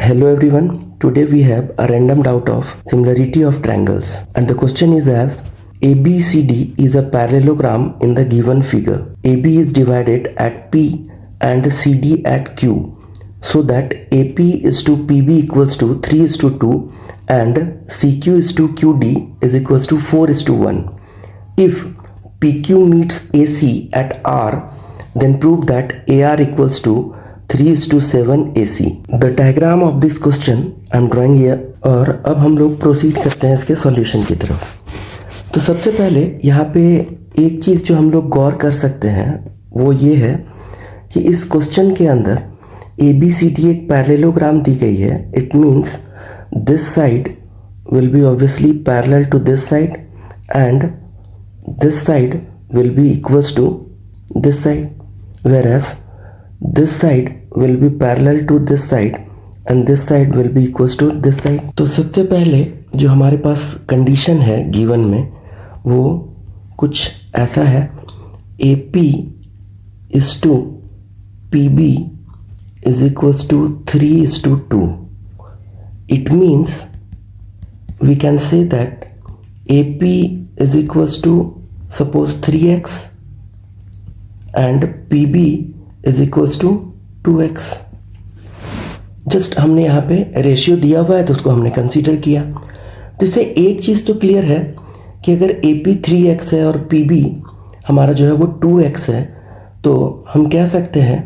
Hello everyone, today we have a random doubt of similarity of triangles and the question is as ABCD is a parallelogram in the given figure. AB is divided at P and CD at Q so that AP is to PB equals to 3 is to 2 and CQ is to QD is equals to 4 is to 1. If PQ meets AC at R, then prove that AR equals to 3:7 AC. The diagram of this question I am drawing here. और अब हम लोग proceed करते हैं इसके solution की तरफ। तो सबसे पहले यहाँ पे एक चीज़ जो हम लोग गौर कर सकते हैं वो ये है कि इस क्वेश्चन के अंदर ABCD एक पैरेललोग्राम दी गई है। It means this side will be obviously parallel to this side and this side will be equals to this side, whereas this side will be parallel to this side and this side will be equals to this side. तो सबसे पहले जो हमारे पास condition है given में वो कुछ ऐसा है, AP is to PB is equals to 3:2. It means we can say that AP is equals to suppose 3x and PB is equals to 2x. Just हमने यहाँ पे रेशियो दिया हुआ है तो उसको हमने कंसीडर किया। तो इससे एक चीज़ तो क्लियर है कि अगर AP 3x है और PB हमारा जो है वो 2x है तो हम कह सकते हैं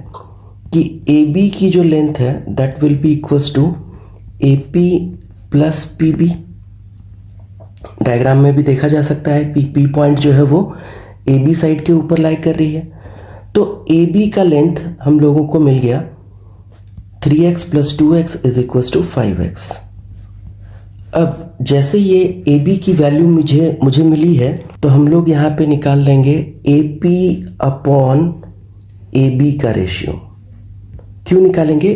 कि AB की जो लेंथ है that will be equals to AP plus PB। Diagram में भी देखा जा सकता है P पॉइंट जो है वो AB साइड के ऊपर लाई कर रही है। तो AB का लेंथ हम लोगों को मिल गया 3x plus 2x is equals to 5x। अब जैसे ये AB की वैल्यू मुझे मिली है तो हम लोग यहाँ पे निकाल लेंगे AP अपॉन AB का रेशियो। क्यों निकालेंगे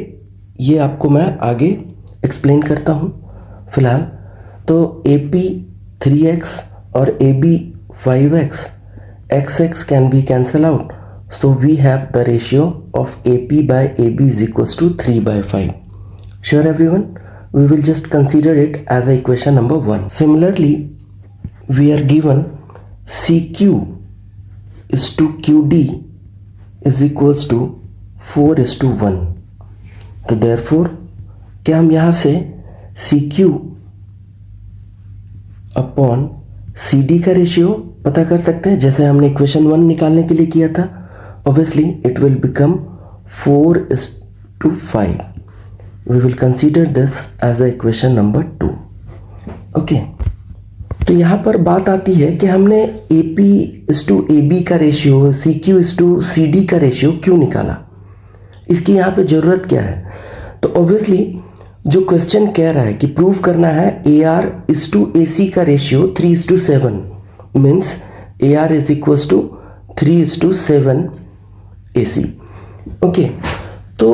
ये आपको मैं आगे एक्सप्लेन करता हूँ। फिलहाल तो AP 3x और AB 5x, x can be cancel out. So we have the ratio of AP by AB is equals to 3/5. Sure everyone? We will just consider it as a equation number 1. Similarly, we are given CQ is to QD is equals to 4:1. तो therefore क्या हम यहाँ से CQ upon CD का ratio पता कर सकते हैं जैसे हमने इक्वेशन 1 निकालने के लिए किया था। Obviously it will become 4:5. We will consider this as a equation number 2. Okay. तो यहाँ पर बात आती है कि हमने AP is to AB का ratio, CQ is to CD का रेशियो क्यों निकाला, इसकी यहाँ पे ज़रूरत क्या है। तो obviously जो क्वेश्चन कह रहा है कि प्रूव करना है AR is to AC का ratio 3:7 means AR is equals to 3:7 AC. Okay, तो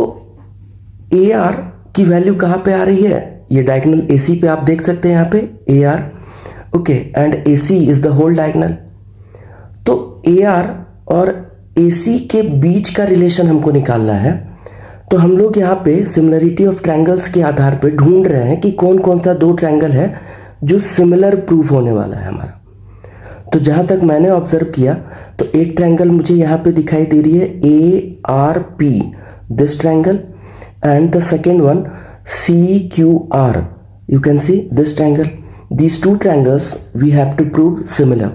AR की वैल्यू कहाँ पे आ रही है, ये डायगोनल AC पे आप देख सकते हैं यहाँ पे AR। Okay, and AC is the whole diagonal. तो AR और AC के बीच का रिलेशन हमको निकालना है। तो हम लोग यहाँ पे सिमिलरिटी ऑफ ट्रायंगल्स के आधार पे ढूंढ रहे हैं कि कौन कौन सा दो ट्रायंगल है जो सिमिलर प्रूफ होने वाला है हमारा। तो जहाँ तक मैंने ऑब्जर्व किया तो एक ट्रायंगल मुझे यहाँ पे दिखाई दे रही है ARP, this triangle, and the second one CQR, you can see this triangle. These two triangles we have to prove similar.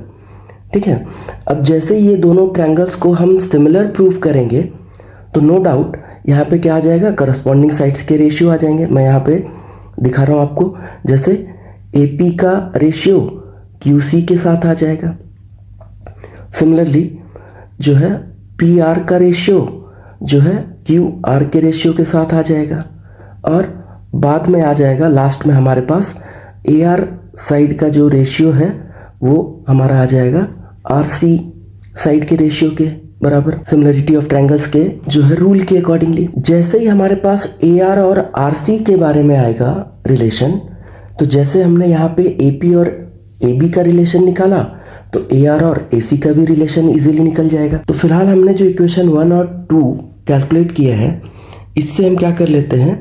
ठीक है, अब जैसे ये दोनों ट्रायंगल्स को हम सिमिलर प्रूव करेंगे तो नो डाउट यहाँ पे क्या आ जाएगा, करस्पॉन्डिंग साइड्स के रेशियो आ जाएंगे। मैं यहाँ पे दिखा रहा हूँ आपको, जैसे AP का रेशियो QC के साथ आ जाएगा। सिमिलरली जो है PR का रेशियो जो है QR के रेशियो के साथ आ जाएगा, और बाद में आ जाएगा लास्ट में हमारे पास AR साइड का जो रेशियो है वो हमारा आ जाएगा RC साइड के रेशियो के बराबर, सिमिलरिटी ऑफ ट्रायंगल्स के जो है रूल के अकॉर्डिंगली। जैसे ही हमारे पास AR और RC के बारे में आएगा रिलेशन, तो जैसे हमने यहाँ पे AP और AB का रिलेशन निकाला तो AR और AC का भी रिलेशन इजीली निकल जाएगा। तो फिलहाल हमने जो इक्वेशन 1 और 2 कैलकुलेट किया है इससे हम क्या कर लेते हैं,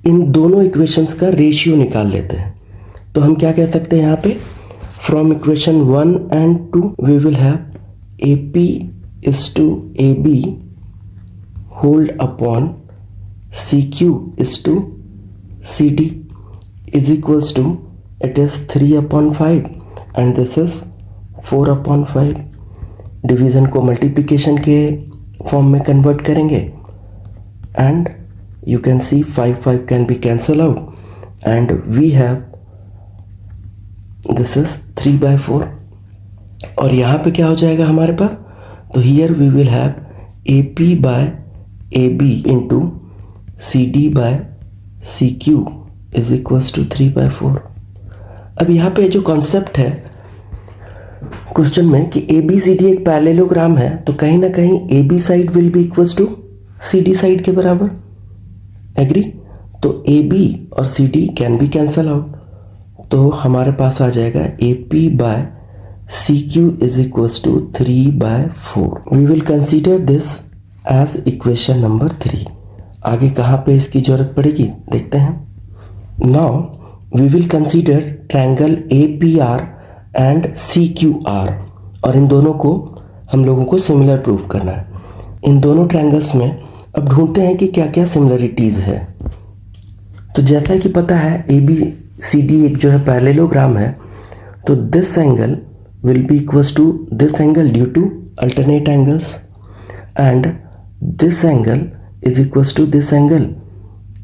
इन दोनों इक्वेशंस का रेशियो निकाल लेते हैं। तो हम क्या कह सकते हैं यहाँ पे, from equation 1 and 2 we will have AP is to AB hold upon CQ is to CD is equals to, it is 3/5 and this is 4/5। Division को मल्टीप्लिकेशन के फॉर्म में कन्वर्ट करेंगे and you can see 5 can be cancelled out and we have this is 3/4। और यहाँ पे क्या हो जाएगा हमारे पास, तो here we will have AP by AB into CD by CQ is equals to 3/4। अब यहाँ पे जो कॉन्सेप्ट है क्वेश्चन में कि ABCD एक पैरेललोग्राम है, तो कहीं ना कहीं AB side will be equals to CD side के बराबर, एग्री। तो AB और CD can be cancel out, तो हमारे पास आ जाएगा AP by CQ is equals to 3/4। We will consider this as equation number 3। आगे कहाँ पे इसकी जरूरत पड़ेगी देखते हैं। Now we will consider triangle APR and CQR, और इन दोनों को हम लोगों को सिमिलर प्रूव करना है। इन दोनों ट्रायंगल्स में अब ढूंढते हैं कि क्या क्या सिमिलरिटीज़ है। तो जैसा कि पता है ABCD एक जो है पैरेललोग्राम है, तो this angle will be equals to this angle due to alternate angles and this angle is equals to this angle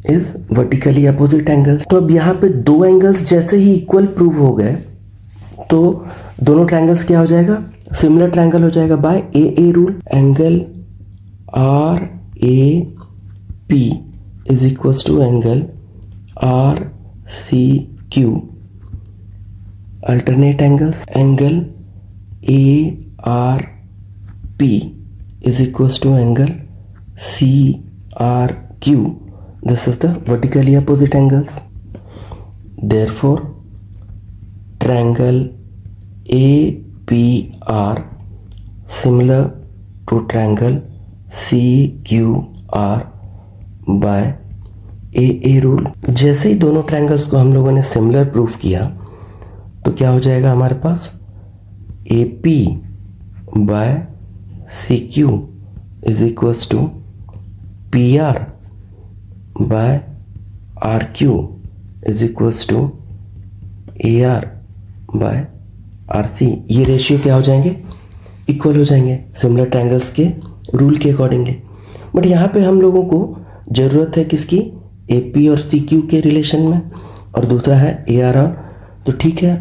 is vertically opposite angle. तो अब यहाँ पे दो एंगल्स जैसे ही इक्वल प्रूव हो गए तो दोनों ट्रायंगल्स क्या हो जाएगा, सिमिलर ट्रायंगल हो जाएगा by AA rule. Angle RAP is equals to angle RCQ, alternate angles. Angle ARP is equals to angle CRQ, this is the vertically opposite angles। Therefore triangle APR similar to triangle CQR by AA rule। जैसे ही दोनों triangles को हम लोगों ने similar proof किया तो क्या हो जाएगा हमारे पास, AP by CQ is equals to PR by RQ is equals to AR by RC। ये रेशियो क्या हो जाएंगे, इक्वल हो जाएंगे सिमिलर ट्रायंगल्स के रूल के अकॉर्डिंगली। बट यहाँ पे हम लोगों को ज़रूरत है किसकी, AP और CQ के रिलेशन में, और दूसरा है AR। तो ठीक है,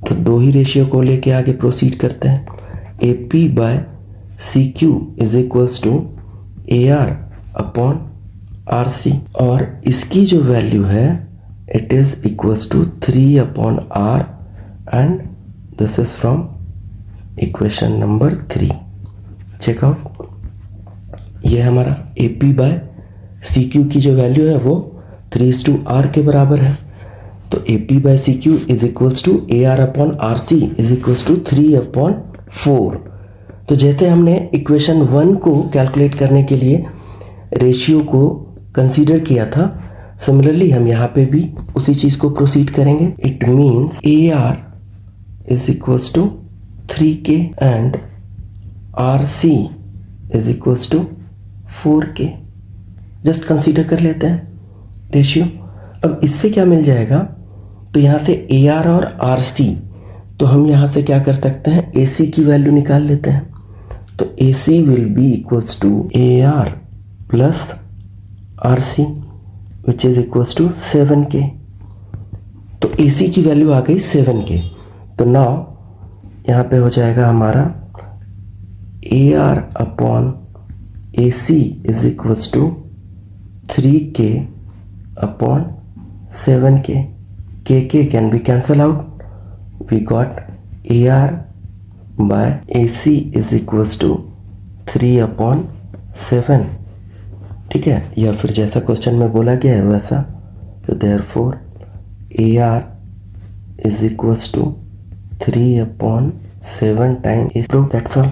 तो दो ही रेशियो को लेके आगे प्रोसीड करते हैं। AP by CQ is equals to AR upon RC, और इसकी जो वैल्यू है it is equals to 3/R and this is from equation number 3। Checkout, ये हमारा AP बाय CQ की जो वैल्यू है वो 3:R के बराबर है। तो AP by CQ is equals to AR upon RC is equals to 3/4। तो जैसे हमने इक्वेशन 1 को कैलकुलेट करने के लिए रेशियो को कंसीडर किया था, सिमिलरली हम यहाँ पे भी उसी चीज़ को प्रोसीड करेंगे। It means AR is equals to 3K and RC is equals to 4K। Just consider कर लेते हैं रेशियो। अब इससे क्या मिल जाएगा, तो यहाँ से AR और RC, तो हम यहाँ से क्या कर सकते हैं, AC की वैल्यू निकाल लेते हैं। तो AC will be equals to AR plus RC which is equals to 7K। तो AC की वैल्यू आ गई 7K। तो नाउ यहाँ पे हो जाएगा हमारा AR upon AC is equals to 3K upon 7K। K can be cancel out, we got AR by AC is equals to 3/7। ठीक है, या फिर जैसा क्वेश्चन में बोला गया है वैसा। तो therefore AR is equals to 3/7 time is proof. That's all.